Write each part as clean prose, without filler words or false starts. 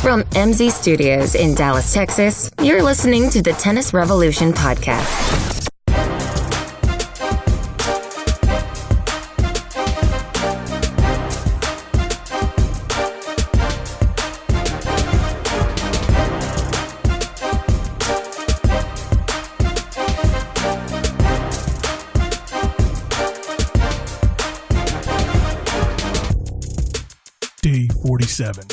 From MZ Studios in Dallas, Texas, you're listening to the Tennis Revolution podcast. Day 47.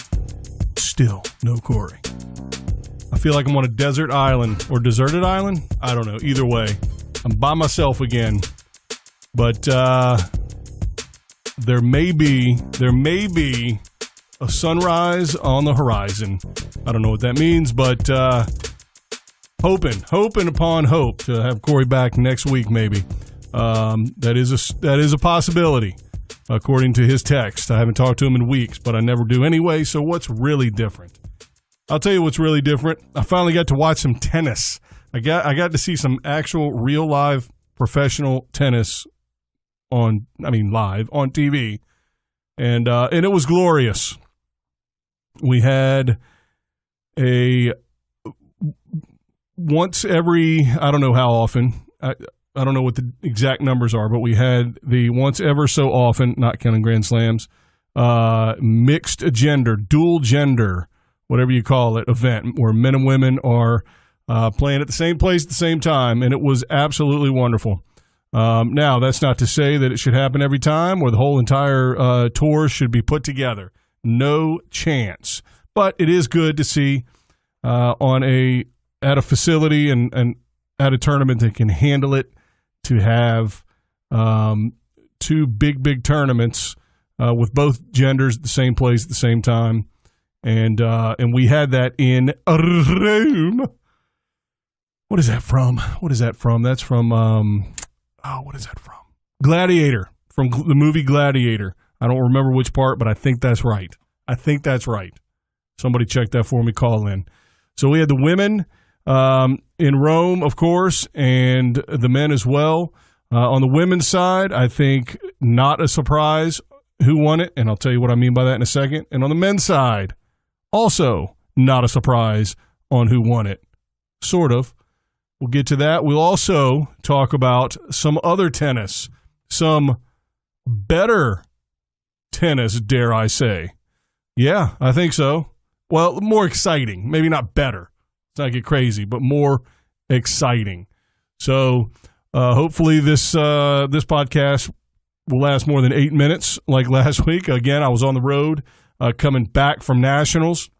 Still no Corey. I feel like I'm on a desert island or deserted island. I don't know. Either way, I'm by myself again. But there may be a sunrise on the horizon. I don't know what that means, but hoping upon hope to have Corey back next week. Maybe that is a possibility. According to his text. I haven't talked to him in weeks, but I never do anyway, so what's really different? I'll tell you what's really different. I finally got to watch some tennis. I got to see some actual real live professional tennis live on TV. And it was glorious. We had a once every, I don't know how often, I don't know what the exact numbers are, but we had the once ever so often, not counting Grand Slams, mixed gender, dual gender, whatever you call it, event where men and women are playing at the same place at the same time, and it was absolutely wonderful. Now, that's not to say that it should happen every time or the whole entire tour should be put together. No chance. But it is good to see at a facility and at a tournament that can handle it, to have two big tournaments with both genders at the same place at the same time, and we had that in Rome. What is that from? That's from what is that from? Gladiator, from the movie Gladiator. I don't remember which part, but I think that's right. Somebody check that for me. Call in. So we had the women in Rome, of course, and the men as well. On the women's side, I think not a surprise who won it, and I'll tell you what I mean by that in a second. And on the men's side, also not a surprise on who won it. Sort of. We'll get to that. We'll also talk about some other tennis, some better tennis, dare I say. Yeah, I think so. Well, more exciting. Maybe not better. Not get crazy, but more exciting. So hopefully this podcast will last more than 8 minutes like last week. Again, I was on the road coming back from Nationals,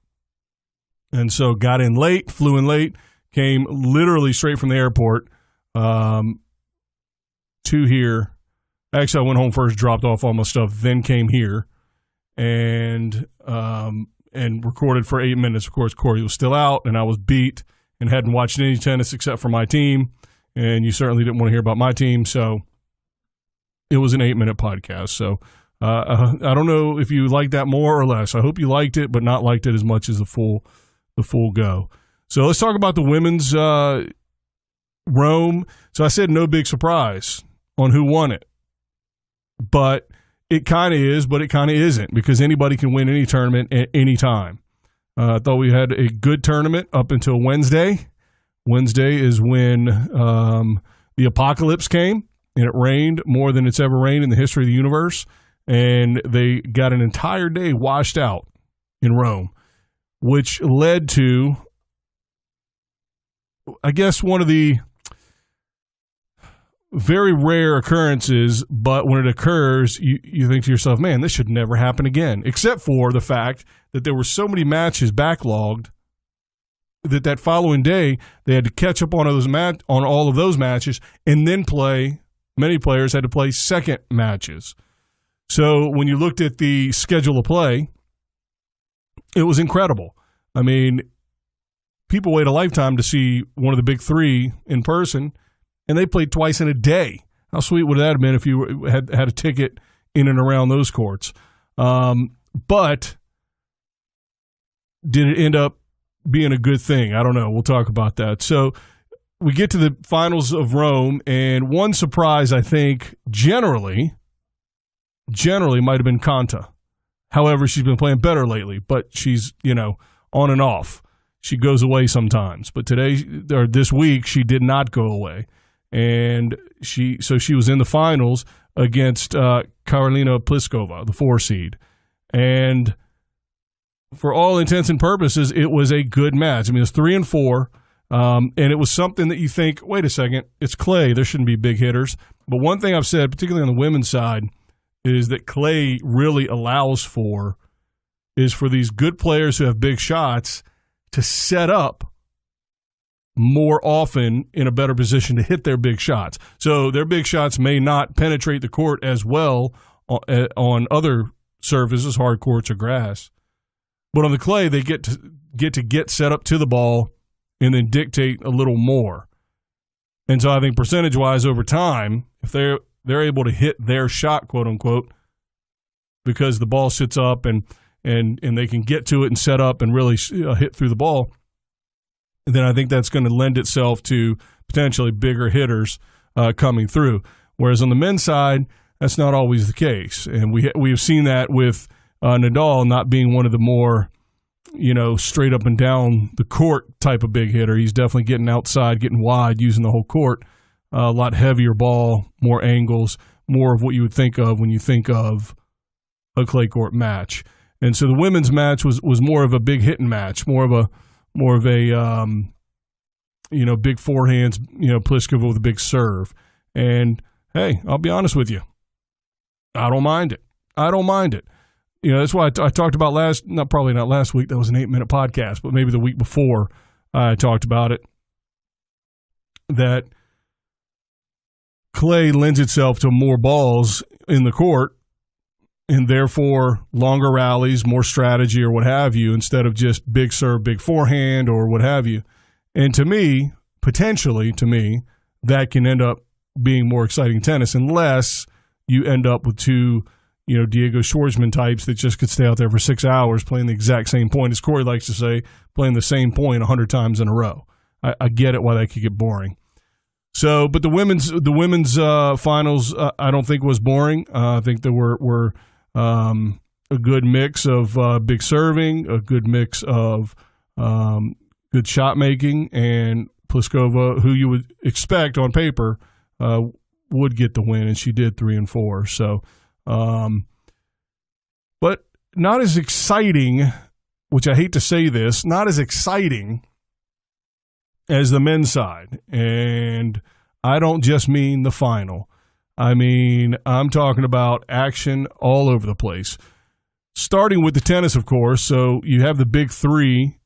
and so got in late, flew in late, came literally straight from the airport to here. Actually, I went home first, dropped off all my stuff, then came here and recorded for 8 minutes. Of course, Corey was still out, and I was beat and hadn't watched any tennis except for my team, and you certainly didn't want to hear about my team, so it was an 8-minute podcast. So I don't know if you liked that more or less. I hope you liked it, but not liked it as much as the full go. So let's talk about the women's Rome. So I said no big surprise on who won it, but it kind of is, but it kind of isn't, because anybody can win any tournament at any time. I thought we had a good tournament up until Wednesday. Wednesday is when the apocalypse came, and it rained more than it's ever rained in the history of the universe, and they got an entire day washed out in Rome, which led to, I guess, one of the very rare occurrences, but when it occurs, you think to yourself, man, this should never happen again, except for the fact that there were so many matches backlogged that following day they had to catch up on all of those matches and then play. Many players had to play second matches. So when you looked at the schedule of play, it was incredible. I mean, people wait a lifetime to see one of the big three in person, and they played twice in a day. How sweet would that have been if you had a ticket in and around those courts? But did it end up being a good thing? I don't know. We'll talk about that. So we get to the finals of Rome, and one surprise, I think, generally might have been Konta. However, she's been playing better lately, but she's, on and off. She goes away sometimes, but this week she did not go away, and she was in the finals against Karolina Pliskova, the 4 seed, and for all intents and purposes, it was a good match. I mean, it's 3-4, and it was something that you think, wait a second, it's clay. There shouldn't be big hitters. But one thing I've said, particularly on the women's side, is that clay really allows for these good players who have big shots to set up more often in a better position to hit their big shots. So their big shots may not penetrate the court as well on other surfaces, hard courts or grass. But on the clay, they get set up to the ball and then dictate a little more. And so I think percentage-wise over time, if they're able to hit their shot, quote unquote, because the ball sits up and they can get to it and set up and really hit through the ball, then I think that's going to lend itself to potentially bigger hitters coming through. Whereas on the men's side, that's not always the case, and we have seen that with Nadal not being one of the more straight up and down the court type of big hitter. He's definitely getting outside, getting wide, using the whole court. A lot heavier ball, more angles, more of what you would think of when you think of a clay court match. And so the women's match was more of a big hitting match, more of a big forehands, Pliskova with a big serve. And hey, I'll be honest with you, I don't mind it. That's why I talked about probably not last week. That was an 8-minute podcast, but maybe the week before I talked about it, that clay lends itself to more balls in the court and therefore longer rallies, more strategy or what have you, instead of just big serve, big forehand or what have you. And potentially to me, that can end up being more exciting tennis unless you end up with two Diego Schwartzman types that just could stay out there for 6 hours playing the exact same point, as Corey likes to say, playing the same point 100 times in a row. I get it why that could get boring. So, but the women's finals, I don't think was boring. I think there were a good mix of big serving, a good mix of good shot making, and Pliskova, who you would expect on paper, would get the win, and she did 3-4. So. But not as exciting, which I hate to say this, not as exciting as the men's side. And I don't just mean the final. I mean, I'm talking about action all over the place. Starting with the tennis, of course. So you have the big three,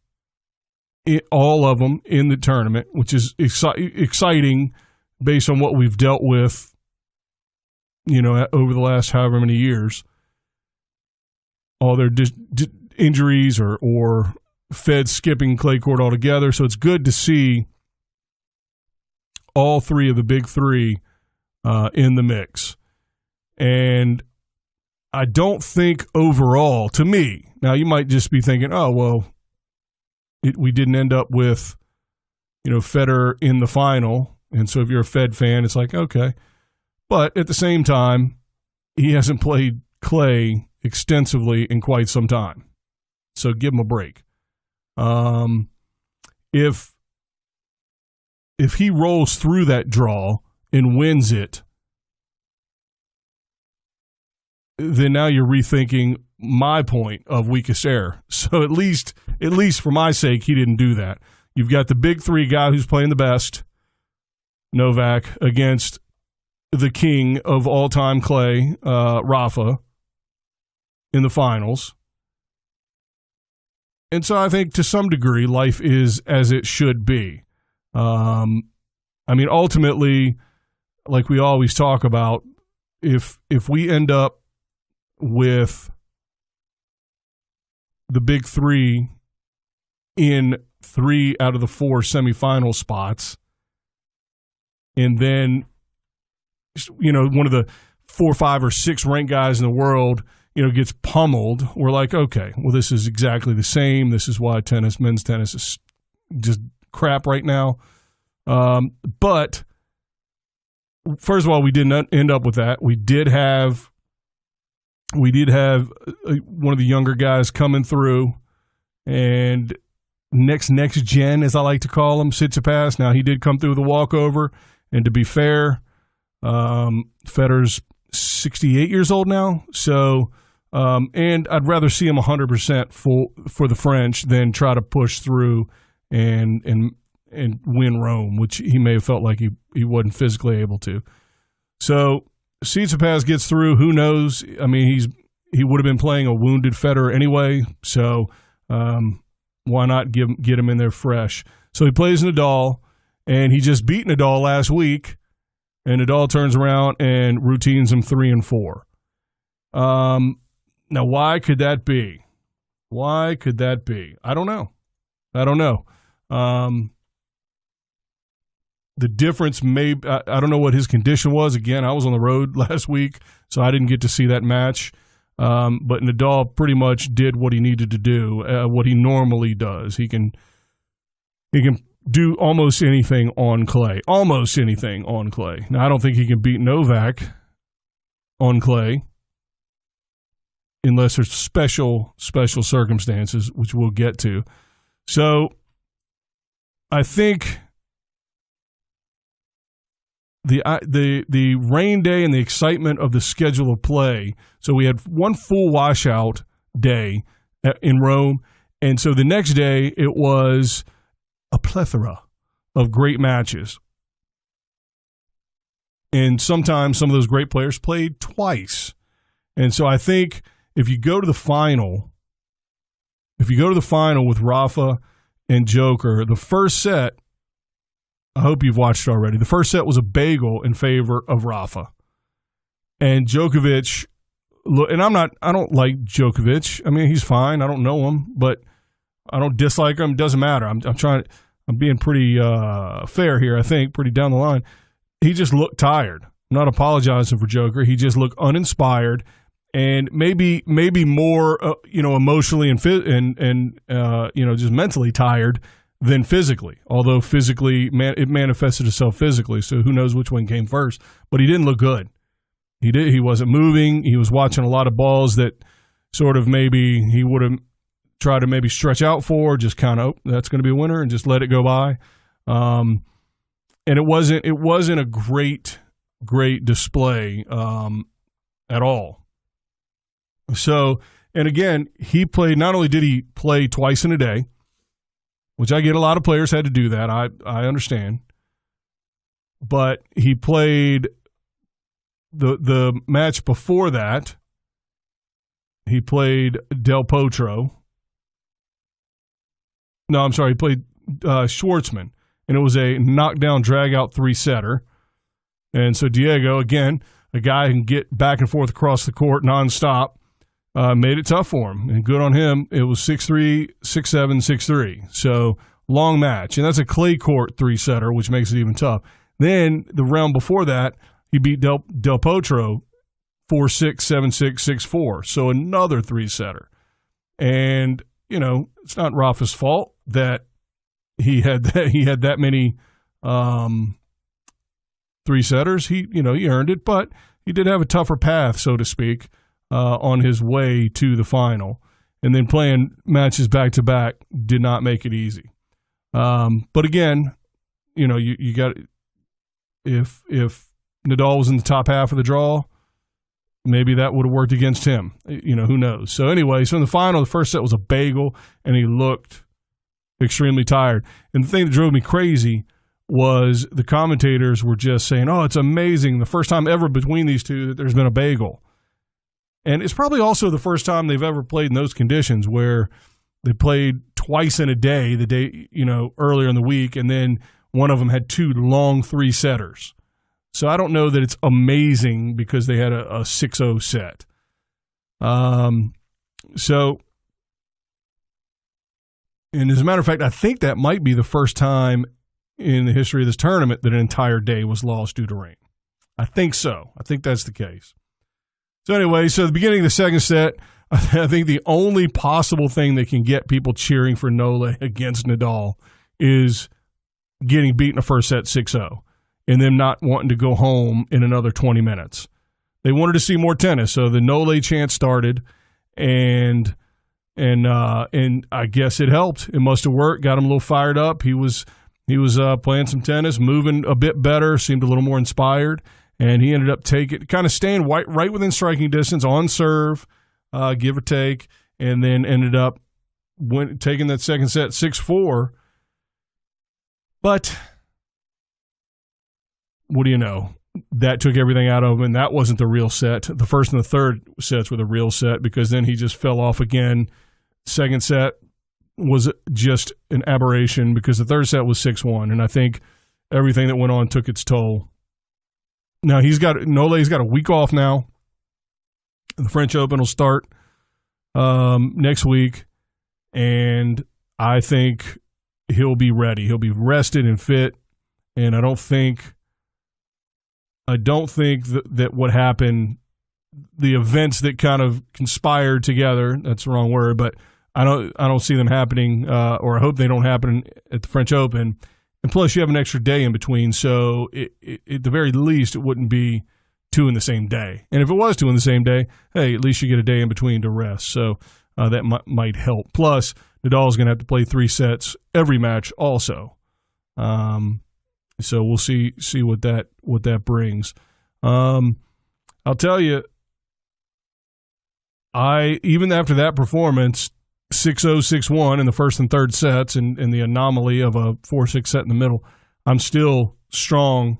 all of them in the tournament, which is exciting based on what we've dealt with over the last however many years, all their injuries or Fed skipping clay court altogether. So it's good to see all three of the big three in the mix. And I don't think overall, to me, now you might just be thinking, oh, well, we didn't end up with, Federer in the final. And so if you're a Fed fan, it's like, okay. But at the same time, he hasn't played clay extensively in quite some time. So give him a break. If he rolls through that draw and wins it, then now you're rethinking my point of weakest error. So at least for my sake, he didn't do that. You've got the big three guy who's playing the best, Novak, against the king of all-time clay, Rafa, in the finals. And so I think to some degree life is as it should be. Ultimately, like we always talk about, if we end up with the big three in 3 out of the 4 semifinal spots, and then one of the 4, 5, or 6 ranked guys in the world, gets pummeled, we're like, okay, well, this is exactly the same. This is why men's tennis is just crap right now. But first of all, we didn't end up with that. We did have one of the younger guys coming through and next gen, as I like to call him, Tsitsipas. Now, he did come through with a walkover, and to be fair, Federer's 68 years old now, so and I'd rather see him 100% for the French than try to push through and win Rome, which he may have felt like he wasn't physically able to. So Tsitsipas gets through. Who knows? I mean, he would have been playing a wounded Federer anyway, so why not get him in there fresh? So he plays Nadal, and he just beat Nadal last week, and Nadal turns around and routines him 3-4. Now, why could that be? Why could that be? I don't know. The difference may – I don't know what his condition was. Again, I was on the road last week, so I didn't get to see that match. But Nadal pretty much did what he needed to do, what he normally does. He can do almost anything on clay. Almost anything on clay. Now, I don't think he can beat Novak on clay unless there's special circumstances, which we'll get to. So I think the rain day and the excitement of the schedule of play. So we had one full washout day in Rome, and so the next day it was a plethora of great matches. And sometimes some of those great players played twice. And so I think if you go to the final with Rafa and Joker, the first set, I hope you've watched it already. The first set was a bagel in favor of Rafa. And Djokovic, and I don't like Djokovic. I mean, he's fine. I don't know him, but I don't dislike him. It doesn't matter. I'm being pretty fair here, I think, pretty down the line. He just looked tired. I'm not apologizing for Joker. He just looked uninspired and maybe more emotionally and just mentally tired than physically. Although physically, it manifested itself physically, so who knows which one came first. But he didn't look good. He wasn't moving. He was watching a lot of balls that sort of maybe he would have tried to maybe stretch out for, just kind of, that's going to be a winner, and just let it go by. And it wasn't a great display at all. So, and again, not only did he play twice in a day, which I get a lot of players had to do that. I understand. But he played the match before that. He played Del Potro. No, I'm sorry. He played Schwartzman. And it was a knockdown, drag-out three-setter. And so Diego, again, a guy who can get back and forth across the court nonstop, made it tough for him. And good on him. It was 6-3, 6-7, 6-3. So long match. And that's a clay court three-setter, which makes it even tough. Then the round before that, he beat Del Potro 4-6, 7-6, 6-4. So another three-setter. And, it's not Rafa's fault that he had that many three-setters. He earned it, but he did have a tougher path, so to speak, on his way to the final. And then playing matches back-to-back did not make it easy. But again, you got – if Nadal was in the top half of the draw, maybe that would have worked against him. Who knows? So anyway, in the final, the first set was a bagel, and he looked extremely tired. And the thing that drove me crazy was the commentators were just saying, oh, it's amazing, the first time ever between these two that there's been a bagel. And it's probably also the first time they've ever played in those conditions where they played twice in a day, the day, earlier in the week, and then one of them had two long three-setters. So I don't know that it's amazing because they had a 6-0 set. And as a matter of fact, I think that might be the first time in the history of this tournament that an entire day was lost due to rain. I think so. I think that's the case. So anyway, the beginning of the second set, I think the only possible thing that can get people cheering for Nole against Nadal is getting beaten the first set 6-0 and them not wanting to go home in another 20 minutes. They wanted to see more tennis, so the Nole chant started, and And I guess it helped. It must have worked. Got him a little fired up. He was playing some tennis, moving a bit better, seemed a little more inspired, and he ended up staying right within striking distance on serve, give or take, and then ended up taking that second set 6-4. But what do you know? That took everything out of him, and that wasn't the real set. The first and the third sets were the real set, because then he just fell off again. Second set was just an aberration, because the third set was 6-1, and I think everything that went on took its toll. Now Nole's got a week off now. The French Open will start next week, and I think he'll be ready. He'll be rested and fit, and I don't think that what happened, the events that kind of conspired together, that's the wrong word, but I don't see them happening, or I hope they don't happen at the French Open. And plus, you have an extra day in between, so at the very least, it wouldn't be 2 in the same day. And if it was 2 in the same day, hey, at least you get a day in between to rest. So that might help. Plus, Nadal's going to have to play 3 sets every match also. So we'll see what that brings. I'll tell you, even after that performance, 6-0, 6-1 in the first and third sets, and the anomaly of a 4-6 set in the middle, I'm still strong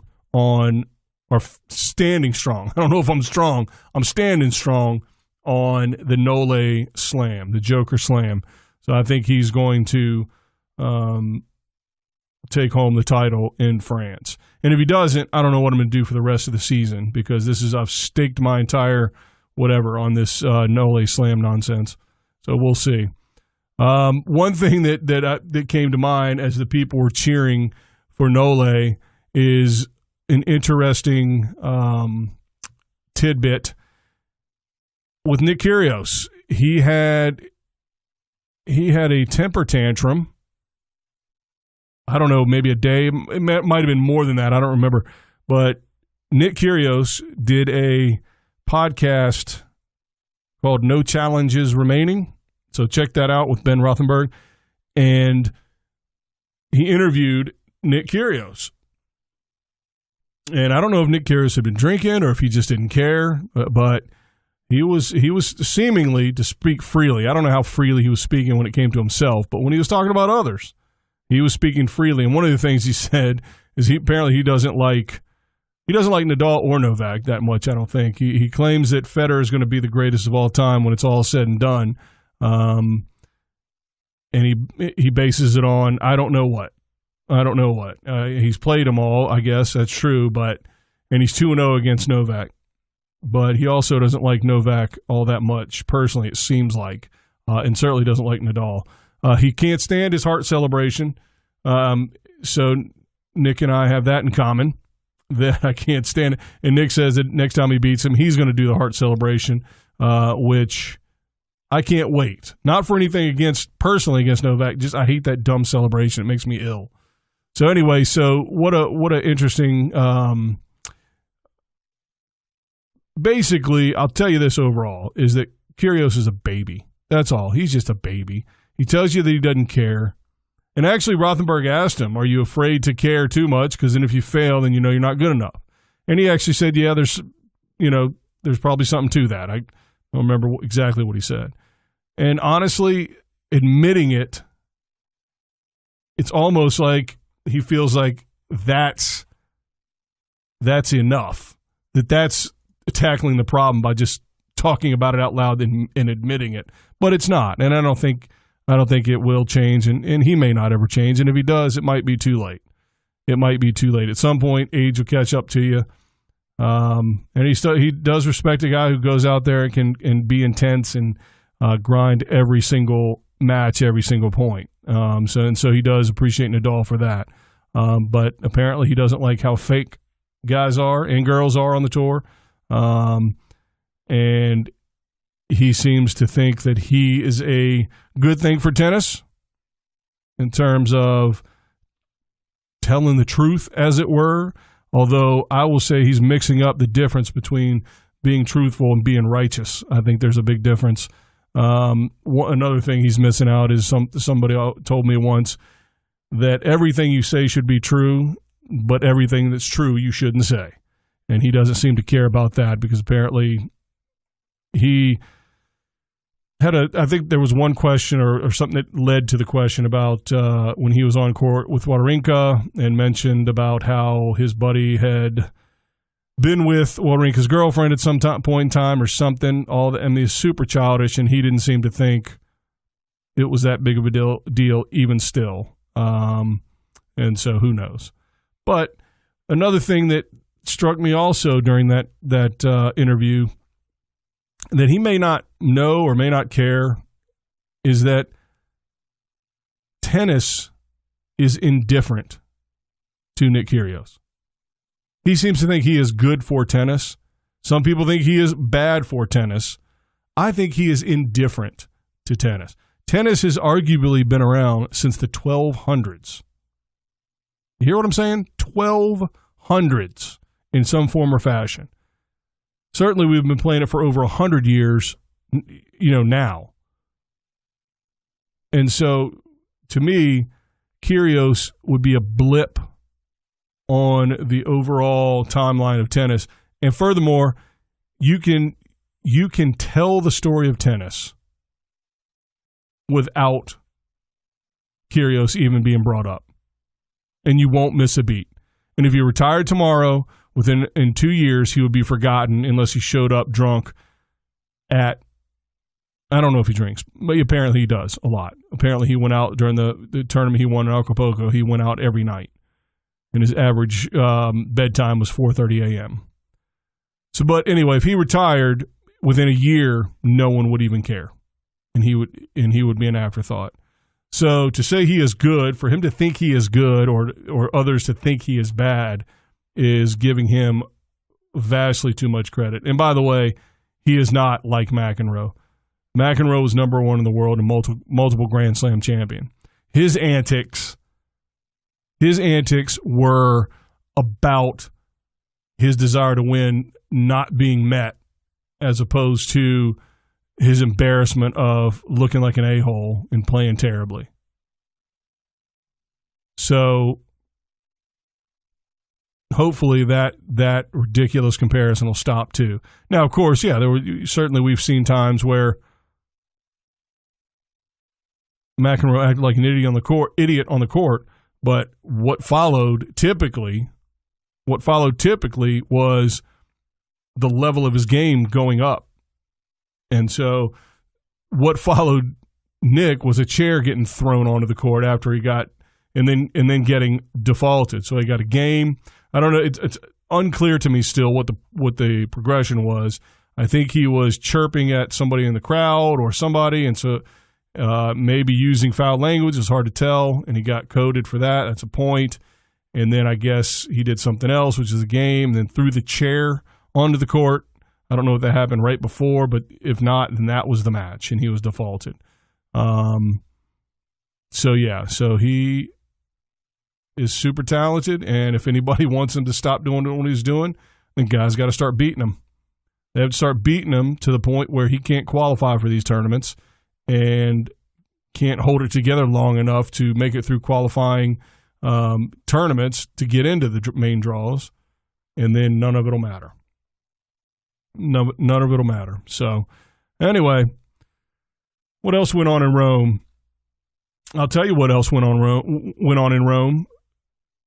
standing strong. I don't know if I'm strong. I'm standing strong on the Nole Slam, the Joker Slam. So I think he's going to take home the title in France. And if he doesn't, I don't know what I'm going to do for the rest of the season, because I've staked my entire whatever on this Nole Slam nonsense. So we'll see. One thing that came to mind as the people were cheering for Nole is an interesting tidbit with Nick Kyrgios. He had a temper tantrum. I don't know, maybe a day. It might have been more than that. I don't remember. But Nick Kyrgios did a podcast called No Challenges Remaining. So check that out with Ben Rothenberg. And he interviewed Nick Kyrgios. And I don't know if Nick Kyrgios had been drinking or if he just didn't care, but he was seemingly to speak freely. I don't know how freely he was speaking when it came to himself, but when he was talking about others, he was speaking freely. And one of the things he said is he doesn't like Nadal or Novak that much, I don't think. He claims that Federer is going to be the greatest of all time when it's all said and done. And he bases it on I don't know what. He's played them all, I guess. That's true. And he's 2-0 against Novak. But he also doesn't like Novak all that much, personally, it seems like. And certainly doesn't like Nadal. He can't stand his heart celebration. So Nick and I have that in common, that I can't stand it. And Nick says that next time he beats him, he's going to do the heart celebration, which I can't wait. Not for anything personally against Novak, just I hate that dumb celebration. It makes me ill. So anyway, what a interesting basically, I'll tell you this overall, is that Kyrgios is a baby. That's all. He's just a baby. He tells you that he doesn't care. And actually, Rothenberg asked him, are you afraid to care too much? Because then if you fail, then you know you're not good enough. And he actually said, yeah, there's probably something to that. I don't remember exactly what he said. And honestly, admitting it, it's almost like he feels like that's enough. That's tackling the problem by just talking about it out loud and admitting it. But it's not. And I don't think it will change, and he may not ever change. And if he does, it might be too late. It might be too late. At some point, age will catch up to you. And he does respect a guy who goes out there and be intense and grind every single match, every single point. So he does appreciate Nadal for that. But apparently he doesn't like how fake guys are and girls are on the tour. And he seems to think that he is a good thing for tennis in terms of telling the truth, as it were. Although I will say he's mixing up the difference between being truthful and being righteous. I think there's a big difference. Another thing he's missing out is somebody told me once that everything you say should be true, but everything that's true you shouldn't say. And he doesn't seem to care about that because apparently he had I think there was one question or something that led to the question about when he was on court with Wawrinka and mentioned about how his buddy had been with Wawrinka's girlfriend at some point in time or something. And he's super childish, and he didn't seem to think it was that big of a deal even still. And so who knows? But another thing that struck me also during that interview that he may not know or may not care is that tennis is indifferent to Nick Kyrgios. He seems to think he is good for tennis. Some people think he is bad for tennis. I think he is indifferent to tennis. Tennis has arguably been around since the 1200s. You hear what I'm saying? 1200s in some form or fashion. Certainly we've been playing it for over 100 years, now. And so, to me, Kyrgios would be a blip on the overall timeline of tennis. And furthermore, you can tell the story of tennis without Kyrgios even being brought up. And you won't miss a beat. And if he retired tomorrow, in 2 years, he would be forgotten unless he showed up drunk at, I don't know if he drinks, but apparently he does a lot. Apparently he went out during the tournament he won in Acapulco. He went out every night. And his average bedtime was 4:30 a.m. So, but anyway, if he retired within a year, no one would even care. And he would be an afterthought. So to say he is good, for him to think he is good or others to think he is bad, is giving him vastly too much credit. And by the way, he is not like McEnroe. McEnroe was number one in the world and multiple Grand Slam champion. His antics were about his desire to win not being met, as opposed to his embarrassment of looking like an a-hole and playing terribly. So hopefully that ridiculous comparison will stop too. Now, of course, yeah, we've seen times where McEnroe acted like an idiot on the court, but what followed typically was the level of his game going up. And so what followed Nick was a chair getting thrown onto the court after he got and then getting defaulted. So he got a game. I don't know. It's unclear to me still what the progression was. I think he was chirping at somebody in the crowd or somebody, and so maybe using foul language. It's hard to tell, and he got coded for that. That's a point. And then I guess he did something else, which is a game, and then threw the chair onto the court. I don't know if that happened right before, but if not, then that was the match, and he was defaulted. So he is super talented, and if anybody wants him to stop doing what he's doing, then guys got to start beating him. They have to start beating him to the point where he can't qualify for these tournaments and can't hold it together long enough to make it through qualifying tournaments to get into the main draws, and then none of it will matter. None of it will matter. So, anyway, what else went on in Rome? I'll tell you what else went on in Rome.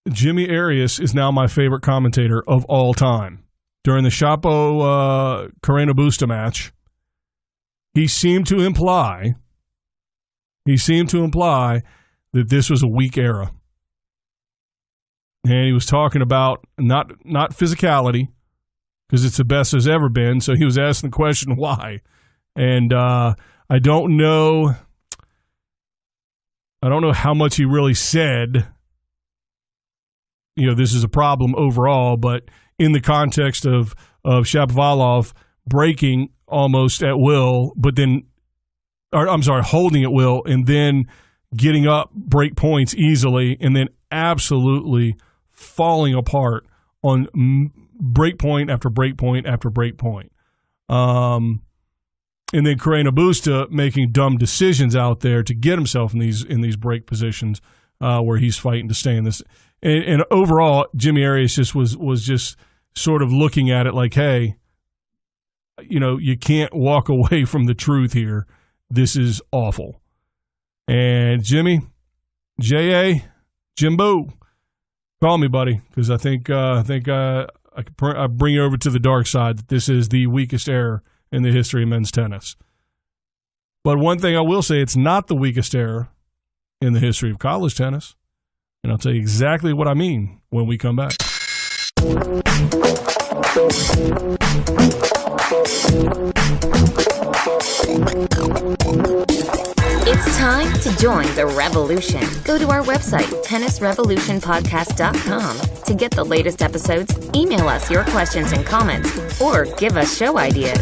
Jimmy Arias is now my favorite commentator of all time. During the Chapo Carreno Busta match, he seemed to imply that this was a weak era. And he was talking about not physicality, because it's the best there's ever been. So he was asking the question, why? And I don't know how much he really said, this is a problem overall, but in the context of Shapovalov breaking almost at will, holding at will, and then getting up break points easily, and then absolutely falling apart on break point after break point after break point. And And then Carreño Busta making dumb decisions out there to get himself in these break positions where he's fighting to stay in this. And overall, Jimmy Arias just was just sort of looking at it like, hey, you can't walk away from the truth here. This is awful. And Jimmy, J.A., Jimbo, call me, buddy, because I think I bring you over to the dark side that this is the weakest era in the history of men's tennis. But one thing I will say, it's not the weakest era in the history of college tennis. And I'll tell you exactly what I mean when we come back. It's time to join the revolution. Go to our website, tennisrevolutionpodcast.com, to get the latest episodes, email us your questions and comments, or give us show ideas.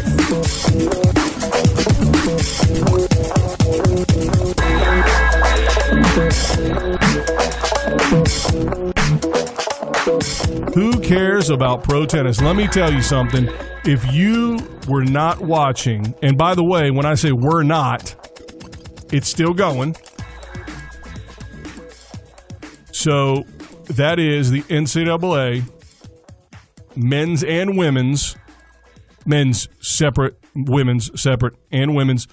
Who cares about pro tennis? Let me tell you something. If you were not watching, and by the way, when I say we're not, it's still going. So that is the NCAA men's and women's, men's separate, women's separate, and women's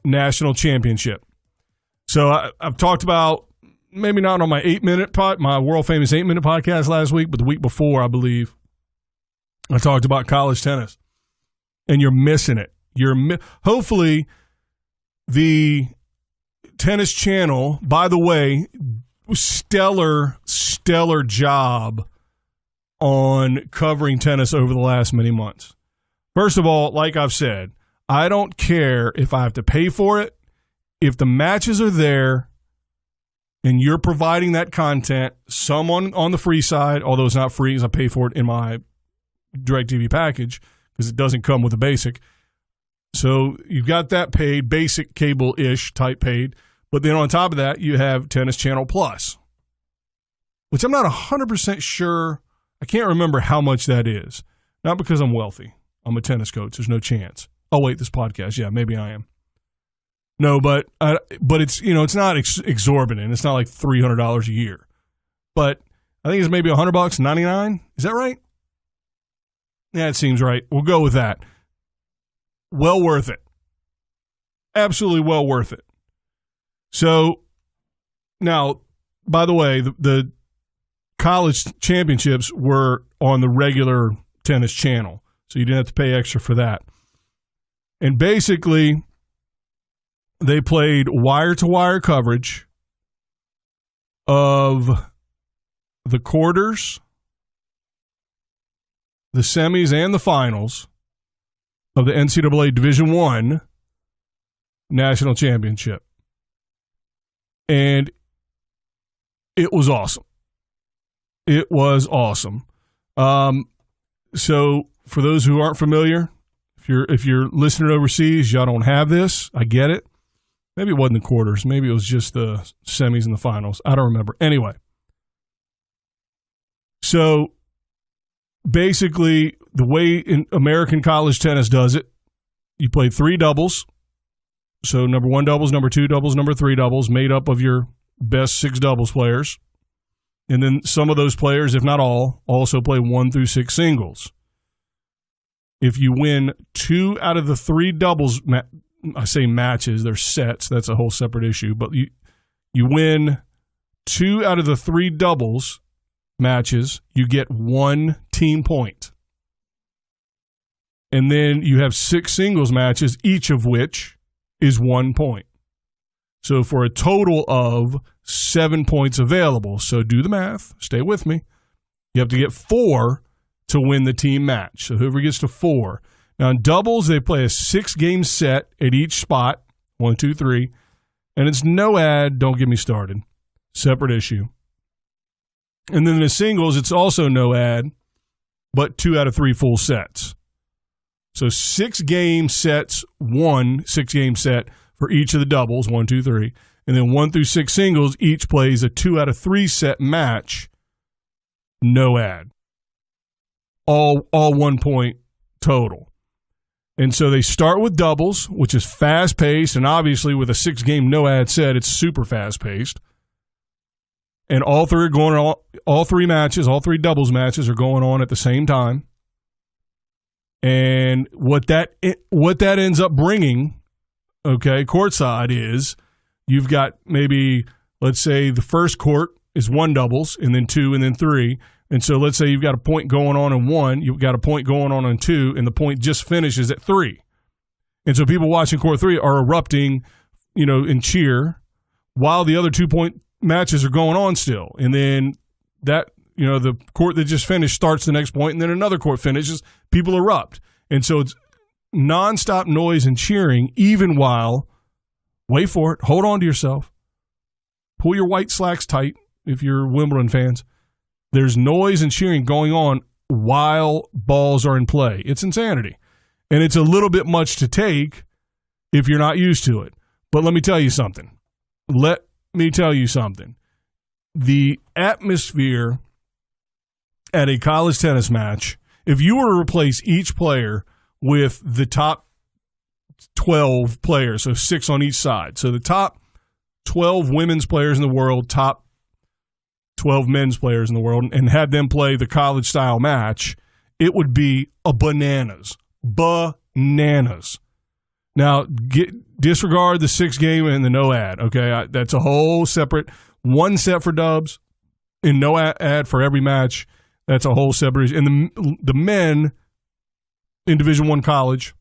national championship. So I've talked about, maybe not on my 8-minute my world famous 8-minute podcast last week, but the week before, I believe, I talked about college tennis. And you're missing it. Hopefully, the Tennis Channel, by the way, stellar job on covering tennis over the last many months. First of all, like I've said, I don't care if I have to pay for it. If the matches are there and you're providing that content, someone on the free side, although it's not free because I pay for it in my DirecTV package because it doesn't come with a basic. So you've got that paid, basic cable-ish type paid. But then on top of that, you have Tennis Channel Plus, which I'm not 100% sure. I can't remember how much that is. Not because I'm wealthy. I'm a tennis coach. There's no chance. Oh, wait, this podcast. Yeah, maybe I am. No, but it's, it's not exorbitant. It's not like $300 a year. But I think it's maybe $100, $99. Is that right? Yeah, it seems right. We'll go with that. Well worth it. Absolutely well worth it. So now, by the way, the college championships were on the regular Tennis Channel, so you didn't have to pay extra for that. And basically, they played wire-to-wire coverage of the quarters, the semis, and the finals of the NCAA Division I National Championship. And it was awesome. It was awesome. So for those who aren't familiar, if you're listening overseas, y'all don't have this. I get it. Maybe it wasn't the quarters. Maybe it was just the semis and the finals. I don't remember. Anyway. So basically, the way in American college tennis does it, you play 3 doubles. So number 1 doubles, number 2 doubles, number 3 doubles, made up of your best 6 doubles players. And then some of those players, if not all, also play 1 through 6 singles. If you win 2 out of the 3 doubles, I say matches, they're sets, that's a whole separate issue, but you win 2 out of the 3 doubles matches, you get 1 team point. And then you have 6 singles matches, each of which is 1 point. So for a total of 7 points available. So do the math. Stay with me. You have to get 4 to win the team match. So whoever gets to 4. Now in doubles, they play a 6-game set at each spot. 1, 2, 3. And it's no ad. Don't get me started. Separate issue. And then in the singles, it's also no ad, but 2 out of 3 full sets. So 6-game sets, 1 6-game set for each of the doubles, 1, 2, 3. And then 1 through 6 singles, each plays a 2 out of 3 set match, no ad. All 1 point total. And so they start with doubles, which is fast-paced, and obviously with a 6-game no-ad set, it's super fast-paced. And all three doubles matches are going on at the same time. And what that ends up bringing, okay, courtside is you've got maybe, let's say the first court is 1 doubles, and then 2, and then 3. And so let's say you've got a point going on in 1, you've got a point going on in 2, and the point just finishes at 3. And so people watching court 3 are erupting, in cheer while the other 2-point matches are going on still. And then that, the court that just finished starts the next point, and then another court finishes, people erupt. And so it's nonstop noise and cheering, even while, wait for it, hold on to yourself, pull your white slacks tight if you're Wimbledon fans. There's noise and cheering going on while balls are in play. It's insanity. And it's a little bit much to take if you're not used to it. But let me tell you something. The atmosphere at a college tennis match, if you were to replace each player with the top 12 players, so 6 on each side, so the top 12 women's players in the world, top 12 men's players in the world, and had them play the college-style match, it would be a bananas. Bananas. Now, disregard the 6-game and the no-ad, okay? That's a whole separate, 1 set for dubs and no ad for every match. That's a whole separate. And the men in Division I college,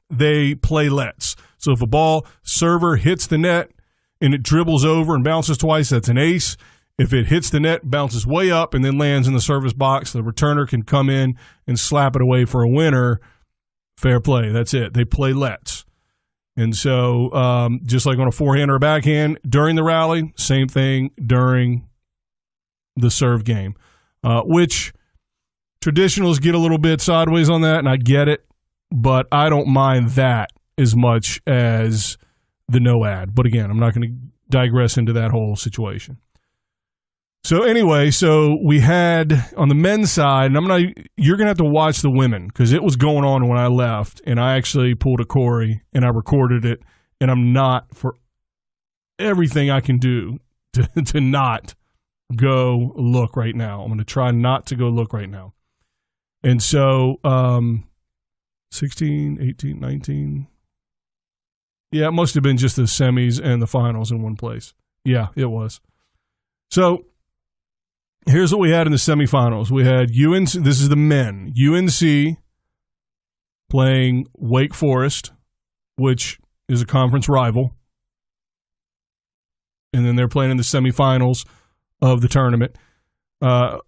they play lets. So if a ball server hits the net and it dribbles over and bounces twice, that's an ace. If it hits the net, bounces way up, and then lands in the service box, the returner can come in and slap it away for a winner. Fair play. That's it. They play lets. And so just like on a forehand or a backhand during the rally, same thing during the serve game, which traditionals get a little bit sideways on that, and I get it, but I don't mind that as much as the no ad. But again, I'm not going to digress into that whole situation. So anyway, we had on the men's side, and you're going to have to watch the women because it was going on when I left, and I actually pulled a Corey and I recorded it, and I'm not, for everything I can do to not go look right now. I'm going to try not to go look right now. And so 16, 18, 19. Yeah, it must have been just the semis and the finals in one place. Yeah, it was. So here's what we had in the semifinals. We had UNC, this is the men, UNC playing Wake Forest, which is a conference rival. And then they're playing in the semifinals of the tournament. And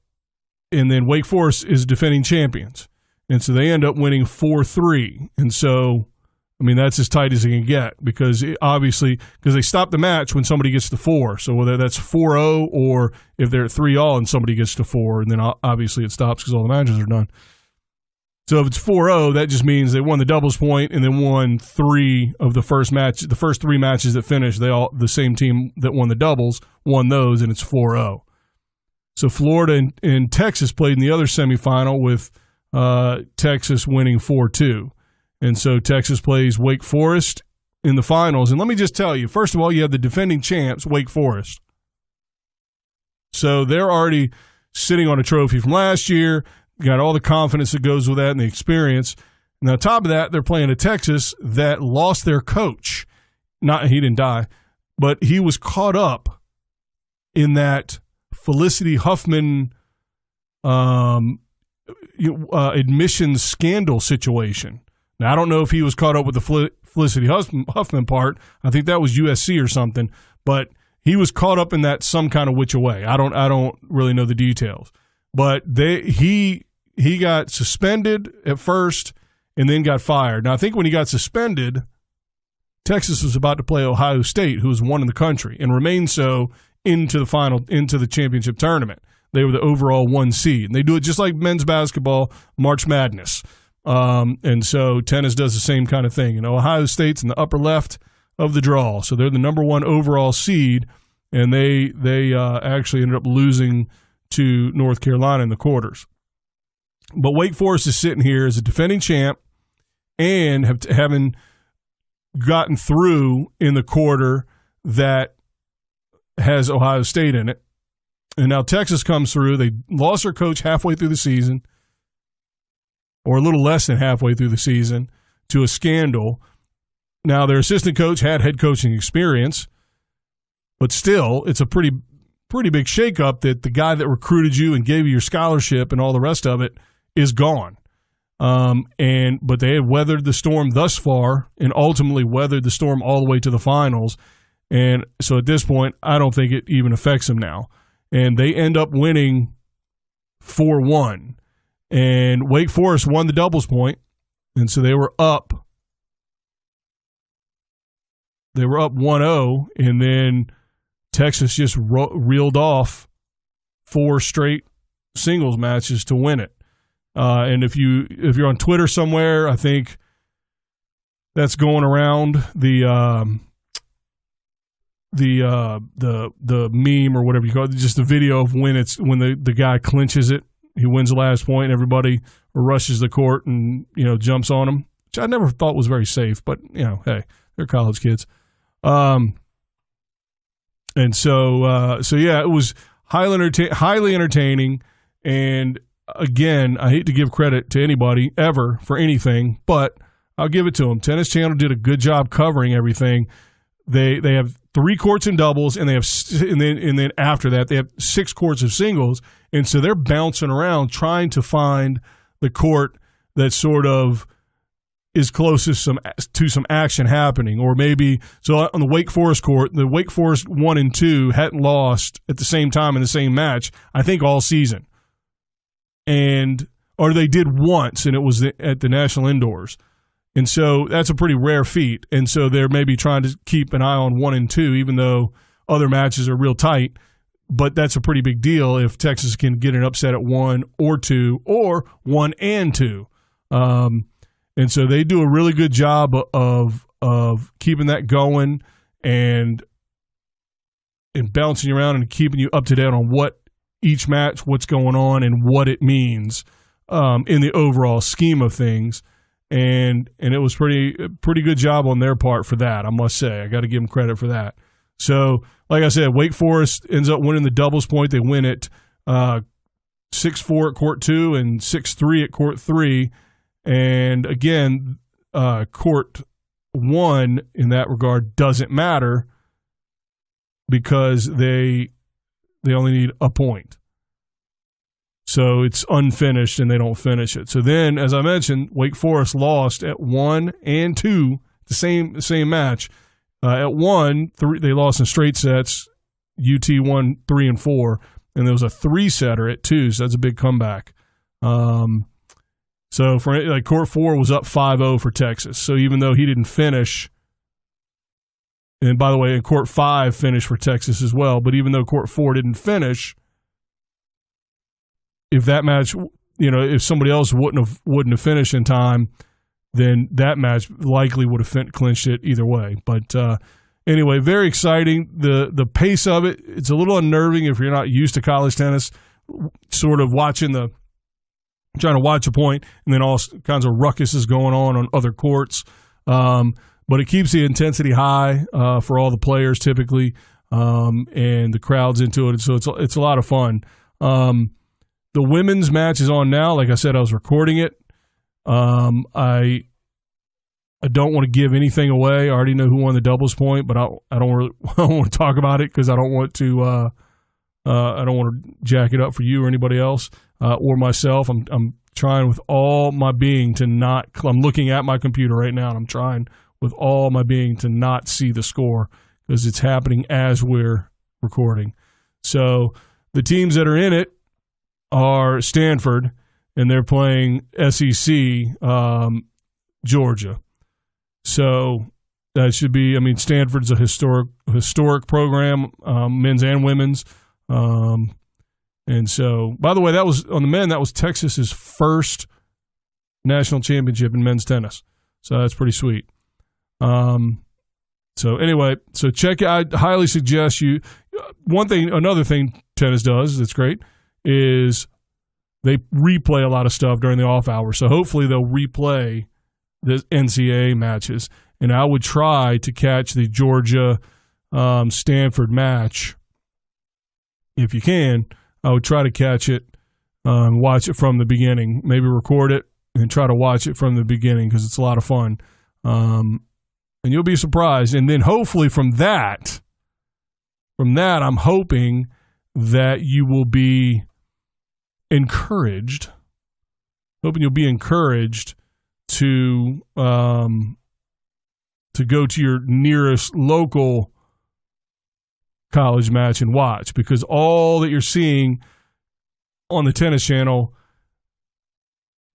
then Wake Forest is defending champions. And so they end up winning 4-3. And so, that's as tight as it can get because they stop the match when somebody gets to 4. So whether that's 4-0 or if they're at 3-all and somebody gets to 4, and then obviously it stops because all the matches are done. So if it's 4-0, that just means they won the doubles point and then won 3 of the first 3 matches that finished. The same team that won the doubles won those, and it's 4-0. So Florida and Texas played in the other semifinal with Texas winning 4-2. And so Texas plays Wake Forest in the finals. And let me just tell you, first of all, you have the defending champs, Wake Forest. So they're already sitting on a trophy from last year, got all the confidence that goes with that and the experience. And on top of that, they're playing a Texas that lost their coach. He didn't die, but he was caught up in that Felicity Huffman admissions scandal situation. Now, I don't know if he was caught up with the Felicity Huffman part. I think that was USC or something, but he was caught up in that some kind of which way. I don't really know the details, but he got suspended at first and then got fired. Now, I think when he got suspended, Texas was about to play Ohio State, who was 1 in the country, and remained so into the championship tournament. They were the overall 1 seed. And they do it just like men's basketball, March Madness. And so tennis does the same kind of thing. Ohio State's in the upper left of the draw, so they're the number 1 overall seed, and they actually ended up losing to North Carolina in the quarters. But Wake Forest is sitting here as a defending champ, and haven't gotten through in the quarter that has Ohio State in it. And now Texas comes through. They lost their coach halfway through the season, or a little less than halfway through the season, to a scandal. Now, their assistant coach had head coaching experience, but still, it's a pretty big shakeup that the guy that recruited you and gave you your scholarship and all the rest of it is gone. But they have weathered the storm thus far and ultimately weathered the storm all the way to the finals. And so at this point, I don't think it even affects them now. And they end up winning 4-1. And Wake Forest won the doubles point, and so they were up. They were up 1-0, and then Texas just reeled off 4 straight singles matches to win it. And if you're on Twitter somewhere, I think that's going around the meme or whatever you call it, just the video of when the guy clinches it, he wins the last point, and everybody rushes the court and jumps on him, which I never thought was very safe, but hey, they're college kids. And so yeah, it was highly entertaining. And again, I hate to give credit to anybody ever for anything, but I'll give it to them. Tennis Channel did a good job covering everything. They have 3 courts in doubles, and then after that they have 6 courts of singles, and so they're bouncing around trying to find the court that sort of is closest to some action happening, or maybe so on the Wake Forest court, the Wake Forest 1 and 2 hadn't lost at the same time in the same match, I think all season, or they did once, and it was at the National Indoors. And so that's a pretty rare feat. And so they're maybe trying to keep an eye on 1 and 2, even though other matches are real tight. But that's a pretty big deal if Texas can get an upset at 1 or 2 or 1 and 2. And so they do a really good job of keeping that going and bouncing you around and keeping you up to date on what each match, what's going on, and what it means in the overall scheme of things. And it was pretty good job on their part for that, I must say. I got to give them credit for that. So, like I said, Wake Forest ends up winning the doubles point. They win it 6-4 at court 2 and 6-3 at court 3. And again, court 1 in that regard doesn't matter because they only need a point. So it's unfinished, and they don't finish it. So then, as I mentioned, Wake Forest lost at 1 and 2, the same match. At 1, they lost in straight sets. UT won 3 and 4, and there was a 3-setter at 2. So that's a big comeback. So for court 4 was up 5-0 for Texas. So even though he didn't finish, and by the way, court 5 finished for Texas as well. But even though court 4 didn't finish, if that match, if somebody else wouldn't have finished in time, then that match likely would have clinched it either way. But anyway, very exciting. The pace of it, it's a little unnerving if you're not used to college tennis, sort of trying to watch a point, and then all kinds of ruckuses going on other courts. But it keeps the intensity high for all the players typically, and the crowd's into it. So it's a lot of fun. The women's match is on now. Like I said, I was recording it. I don't want to give anything away. I already know who won the doubles point, but I don't want to talk about it because I don't want to jack it up for you or anybody else or myself. I'm trying with all my being to not. I'm looking at my computer right now, and I'm trying with all my being to not see the score because it's happening as we're recording. So the teams that are in it are Stanford, and they're playing SEC Georgia. So that should be. I mean, Stanford's a historic program, men's and women's. And so, by the way, that was on the men. That was Texas's first national championship in men's tennis. So that's pretty sweet. So anyway, so check it. I highly suggest you. Another thing tennis does that's great is they replay a lot of stuff during the off hours. So hopefully they'll replay the NCAA matches, and I would try to catch the Georgia Stanford match if you can. I would try to catch it, watch it from the beginning, maybe record it and try to watch it from the beginning because it's a lot of fun. And you'll be surprised. And then hopefully from that, I'm hoping that you will be encouraged. Hoping you'll be encouraged to go to your nearest local college match and watch, because all that you're seeing on the Tennis Channel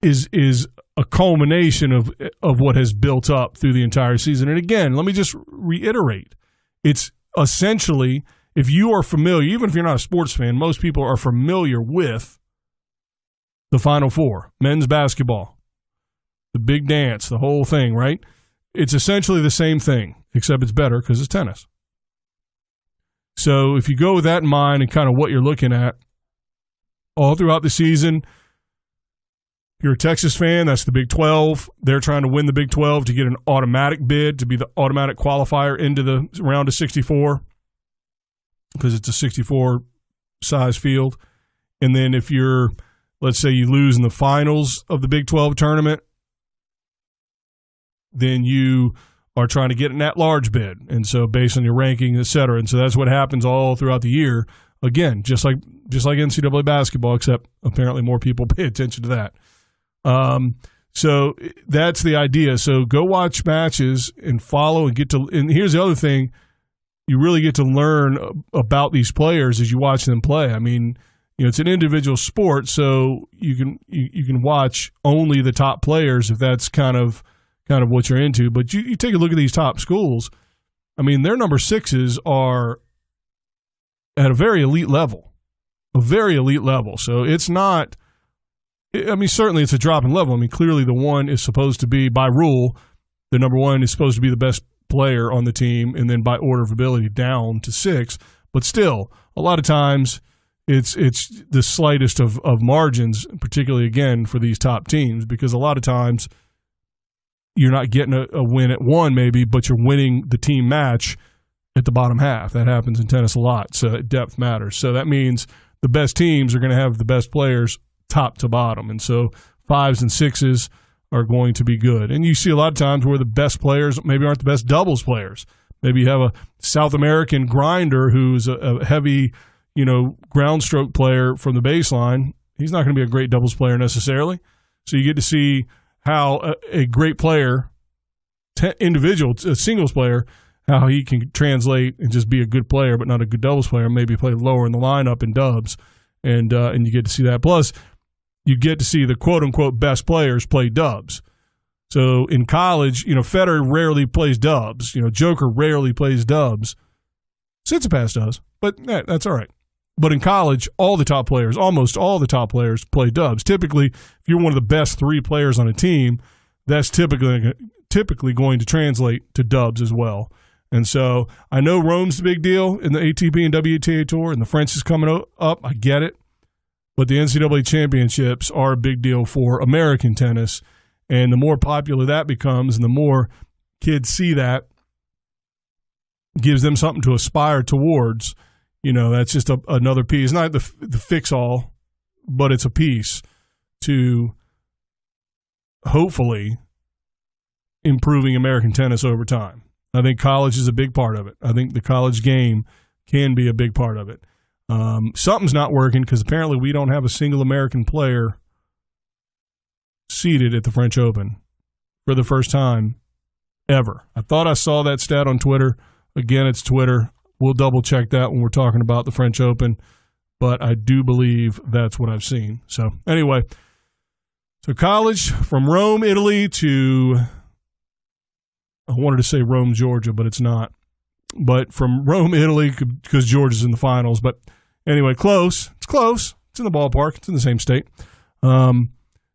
is a culmination of what has built up through the entire season. And again, let me just reiterate, it's essentially, if you are familiar, even if you're not a sports fan, most people are familiar with the Final Four, men's basketball, the big dance, the whole thing, right? It's essentially the same thing, except it's better because it's tennis. So if you go with that in mind and kind of what you're looking at all throughout the season, if you're a Texas fan, that's the Big 12. They're trying to win the Big 12 to get an automatic bid, to be the automatic qualifier into the round of 64, because it's a 64-size field. And then if you're, let's say you lose in the finals of the Big 12 tournament, then you are trying to get an at-large bid. And so based on your ranking, et cetera. And so that's what happens all throughout the year. Again, just like NCAA basketball, except apparently more people pay attention to that. So that's the idea. So go watch matches and follow and get to – and here's the other thing. You really get to learn about these players as you watch them play. I mean, you know, it's an individual sport, so you can watch only the top players if that's kind of what you're into. But you take a look at these top schools. I mean, their number sixes are at a very elite level. So it's not – I mean, certainly it's a drop in level. I mean, clearly the one is supposed to be, by rule, the number one is supposed to be the best player on the team, and then by order of ability down to 6. But still, a lot of times it's the slightest of margins, particularly, again, for these top teams, because a lot of times – you're not getting a win at 1 maybe, but you're winning the team match at the bottom half. That happens in tennis a lot, so depth matters. So that means the best teams are going to have the best players top to bottom. And so 5s and 6s are going to be good. And you see a lot of times where the best players maybe aren't the best doubles players. Maybe you have a South American grinder who's a heavy, ground stroke player from the baseline. He's not going to be a great doubles player necessarily. So you get to see how a great player, individual, a singles player, how he can translate and just be a good player but not a good doubles player, maybe play lower in the lineup in dubs, and you get to see that. Plus, you get to see the quote-unquote best players play dubs. So in college, Federer rarely plays dubs. Joker rarely plays dubs. Tsitsipas does, but that's all right. But in college, almost all the top players play dubs. Typically, if you're one of the best 3 players on a team, that's typically going to translate to dubs as well. And so I know Rome's the big deal in the ATP and WTA Tour, and the French is coming up. I get it. But the NCAA championships are a big deal for American tennis. And the more popular that becomes and the more kids see that, gives them something to aspire towards. That's just another piece. Not the fix-all, but it's a piece to hopefully improving American tennis over time. I think college is a big part of it. I think the college game can be a big part of it. Something's not working because apparently we don't have a single American player seated at the French Open for the first time ever. I thought I saw that stat on Twitter. Again, it's Twitter. We'll double-check that when we're talking about the French Open, but I do believe that's what I've seen. So anyway, so college from Rome, Italy to, I wanted to say Rome, Georgia, but it's not. But from Rome, Italy, because Georgia's in the finals. But anyway, close. It's close. It's in the ballpark. It's in the same state. The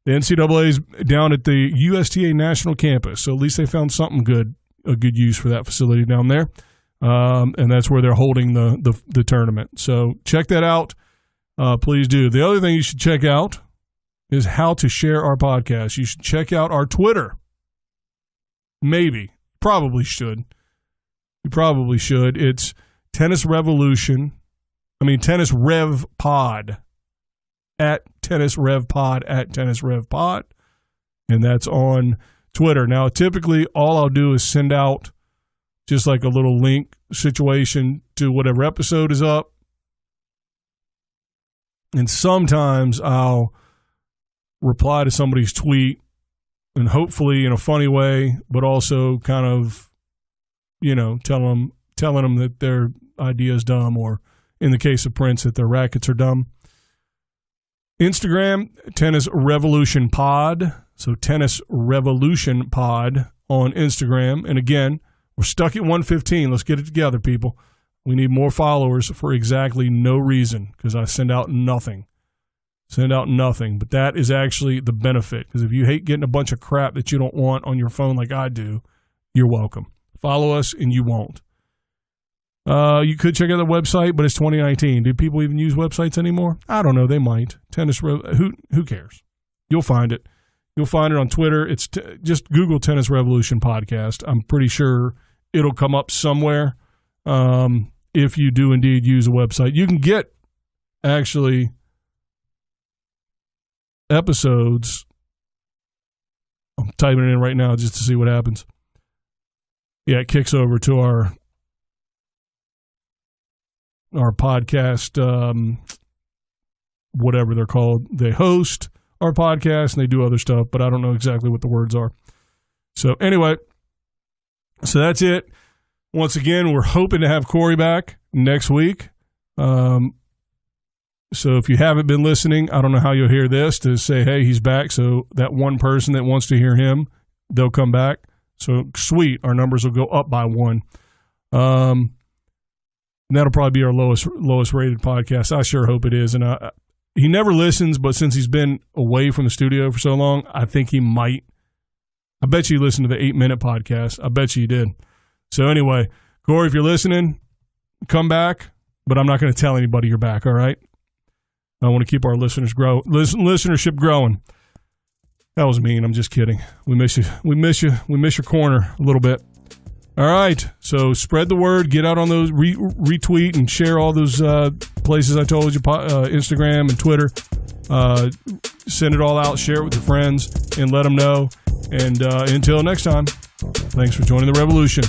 NCAA's down at the USTA National Campus, so at least they found something good, a good use for that facility down there. And that's where they're holding the tournament. So check that out. Please do. The other thing you should check out is how to share our podcast. You should check out our Twitter. Maybe. Probably should. You probably should. It's Tennis Rev Pod at Tennis Rev Pod at Tennis Rev Pod. And that's on Twitter. Now, typically, all I'll do is send out just like a little link situation to whatever episode is up. And sometimes I'll reply to somebody's tweet, and hopefully in a funny way, but also kind of, telling them that their idea is dumb, or in the case of Prince, that their rackets are dumb. Instagram, Tennis Revolution Pod. So Tennis Revolution Pod on Instagram. And again, we're stuck at 115. Let's get it together, people. We need more followers for exactly no reason, because I send out nothing. But that is actually the benefit, because if you hate getting a bunch of crap that you don't want on your phone like I do, you're welcome. Follow us and you won't. You could check out the website, but it's 2019. Do people even use websites anymore? I don't know. They might. Who cares? You'll find it. You'll find it on Twitter. It's just Google Tennis Revolution Podcast. I'm pretty sure it'll come up somewhere if you do indeed use a website. You can get, actually, episodes. I'm typing it in right now just to see what happens. Yeah, it kicks over to our podcast, whatever they're called. They host our podcast and they do other stuff, but I don't know exactly what the words are. So anyway, so that's it. Once again, we're hoping to have Corey back next week. So if you haven't been listening, I don't know how you'll hear this to say, hey, he's back. So that one person that wants to hear him, they'll come back. So sweet, our numbers will go up by 1. And that'll probably be our lowest rated podcast. I sure hope it is. And he never listens, but since he's been away from the studio for so long, I think he might. I bet you listened to the 8-minute podcast. I bet you did. So anyway, Corey, if you're listening, come back. But I'm not going to tell anybody you're back. All right. I want to keep our listenership growing. That was mean. I'm just kidding. We miss you. We miss your corner a little bit. All right. So spread the word. Get out on those, retweet and share all those places I told you, Instagram and Twitter. Send it all out. Share it with your friends and let them know. And until next time, thanks for joining the revolution.